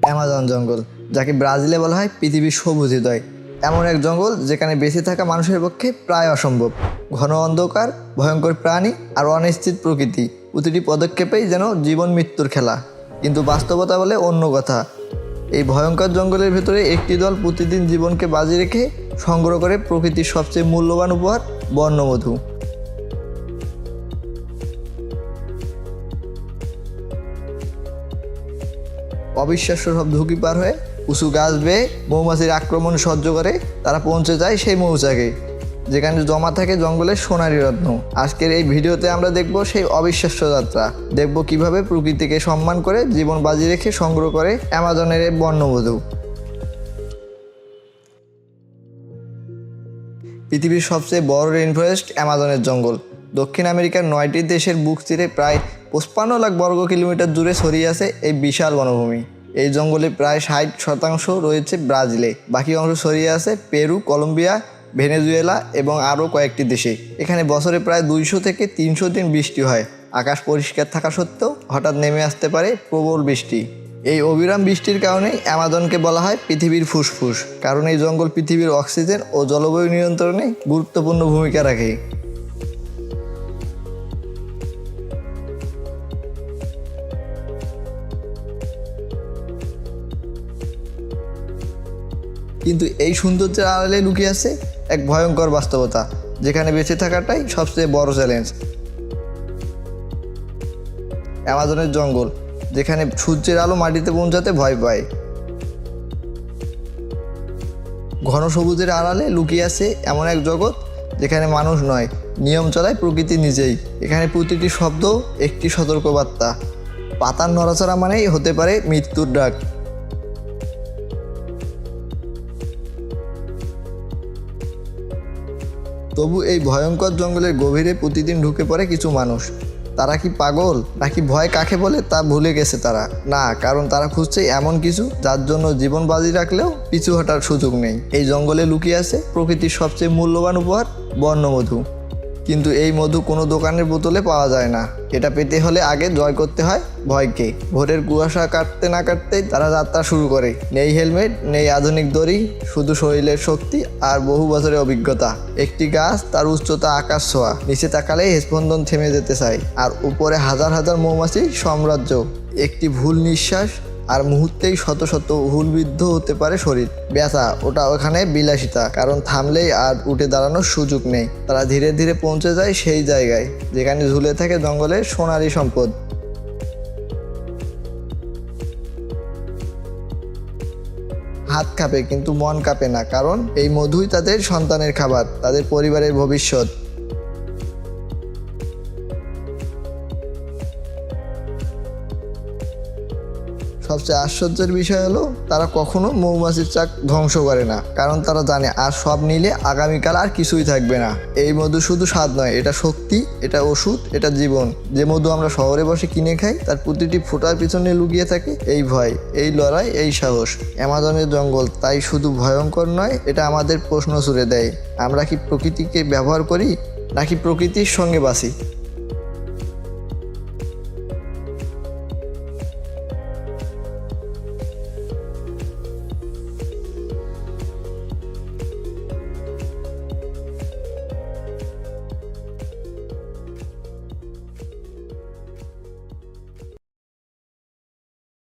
Amazon জঙ্গল, যাকে ব্রাজিলে বলা হয় পৃথিবীর সবুজ হৃদয়। এমন এক জঙ্গল যেখানে বেঁচে থাকা মানুষের পক্ষে প্রায় অসম্ভব। ঘন অন্ধকার, ভয়ঙ্কর প্রাণী আর অনিশ্চিত প্রকৃতি, প্রতিটি পদক্ষেপেই যেন জীবন মৃত্যুর খেলা। কিন্তু বাস্তবতা বলে অন্য কথা। এই ভয়ঙ্কর জঙ্গলের ভেতরে একটি দল প্রতিদিন জীবনকে বাজি রেখে সংগ্রহ করে প্রকৃতির সবচেয়ে মূল্যবান উপহার, বন্যমধু। অবিশ্বাস্য সব ঝুঁকি পার হয়ে উঁচু গাছ বেয়ে মৌমাছির আক্রমণ সহ্য করে তারা পৌঁছে যায় সেই মৌচাকে, যেখানে জমা থাকে জঙ্গলের সোনালী রত্ন। আজকের এই ভিডিওতে আমরা দেখব সেই অবিশ্বাস্য যাত্রা, দেখব কিভাবে প্রকৃতিকে সম্মান করে জীবন বাজি রেখে সংগ্রহ করে অ্যামাজনের এই বন্যমধু। পৃথিবীর সবচেয়ে বড় রেইনফরেস্ট অ্যামাজনের জঙ্গল দক্ষিণ আমেরিকার 9টি দেশের বুক চিরে প্রায় 55 লাখ বর্গ কিলোমিটার জুড়ে ছড়িয়ে আছে এই বিশাল বনভূমি। এই জঙ্গলে প্রায় 60% রয়েছে ব্রাজিলে, বাকি অংশ ছড়িয়ে আছে পেরু, কলম্বিয়া, ভেনেজুয়েলা এবং আরও কয়েকটি দেশে। এখানে বছরে প্রায় 200 থেকে 300 দিন বৃষ্টি হয়। আকাশ পরিষ্কার থাকা সত্ত্বেও হঠাৎ নেমে আসতে পারে প্রবল বৃষ্টি। এই অবিরাম বৃষ্টির কারণেই অ্যামাজনকে বলা হয় পৃথিবীর ফুসফুস, কারণ এই জঙ্গল পৃথিবীর অক্সিজেন ও জলবায়ু নিয়ন্ত্রণে গুরুত্বপূর্ণ ভূমিকা রাখে। কিন্তু এই সৌন্দর্যের আড়ালে লুকিয়ে আছে এক ভয়ঙ্কর বাস্তবতা, যেখানে বেঁচে থাকাটাই সবচেয়ে বড় চ্যালেঞ্জ। অ্যামাজনের জঙ্গল, যেখানে সূর্যের আলো মাটিতে পৌঁছাতে ভয় পায়। ঘন সবুজের আড়ালে লুকিয়ে আছে এমন এক জগৎ যেখানে মানুষ নয়, নিয়ম চলায় প্রকৃতি নিজেই। এখানে প্রতিটি শব্দ একটি সতর্কবার্তা। পাতার নড়াচড়া মানেই হতে পারে মৃত্যুর ডাক। তবু এই ভয়ঙ্কর জঙ্গলের গভীরে প্রতিদিন ঢুকে পড়ে কিছু মানুষ। তারা কি পাগল নাকি ভয় কাকে বলে তা ভুলে গেছে তারা? না, কারণ তারা খুঁজছে এমন কিছু যার জন্য জীবন বাজি রাখলেও পিছু হটার সুযোগ নেই। এই জঙ্গলে লুকিয়ে আছে প্রকৃতির সবচেয়ে মূল্যবান উপহার, বন্যমধু। কিন্তু এই মধু কোনো দোকানের বোতলে পাওয়া যায় না। এটা পেতে হলে আগে জয় করতে হয় ভয়কে। ভোরের কুয়াশা কাটতে না কাটতেই তারা যাত্রা শুরু করে। নেই হেলমেট, নেই আধুনিক দড়ি, শুধু শরীরের শক্তি আর বহু বছরের অভিজ্ঞতা। একটি গাছ, তার উচ্চতা আকাশ ছোঁয়া, নিচে তাকালেই স্পন্দন থেমে যেতে চায়, আর উপরে হাজার হাজার মৌমাছি সাম্রাজ্য। একটি ভুল নিঃশ্বাস আর মুহূর্তেই শত শত হুলবিদ্ধ হতে পারে শরীর। ব্যথা, ওটা ওখানে বিলাসিতা, কারণ থামলেই আর উঠে দাঁড়ানোর সুযোগ নেই। তারা ধীরে ধীরে পৌঁছে যায় সেই জায়গায় যেখানে ঝুলে থাকে জঙ্গলের সোনালী সম্পদ। হাত কাঁপে কিন্তু মন কাঁপে না, কারণ এই মধুই তাদের সন্তানের খাবার, তাদের পরিবারের ভবিষ্যৎ। সবচেয়ে আশ্চর্যের বিষয় হলো তারা কখনো মৌমাছির চাক ধ্বংস করে না, কারণ তারা জানে আর সব নিলে আগামীকাল আর কিছুই থাকবে না। এই মধু শুধু স্বাদ নয়, এটা শক্তি, এটা ওষুধ, এটা জীবন। যে মধু আমরা শহরে বসে কিনে খাই, তার প্রতিটি ফোঁটার পিছনে লুকিয়ে থাকে এই ভয়, এই লড়াই, এই সাহস। অ্যামাজনের জঙ্গল তাই শুধু ভয়ঙ্কর নয়, এটা আমাদের প্রশ্ন ছুড়ে দেয়, আমরা কি প্রকৃতিকে ব্যবহার করি নাকি প্রকৃতির সঙ্গে বাঁচি?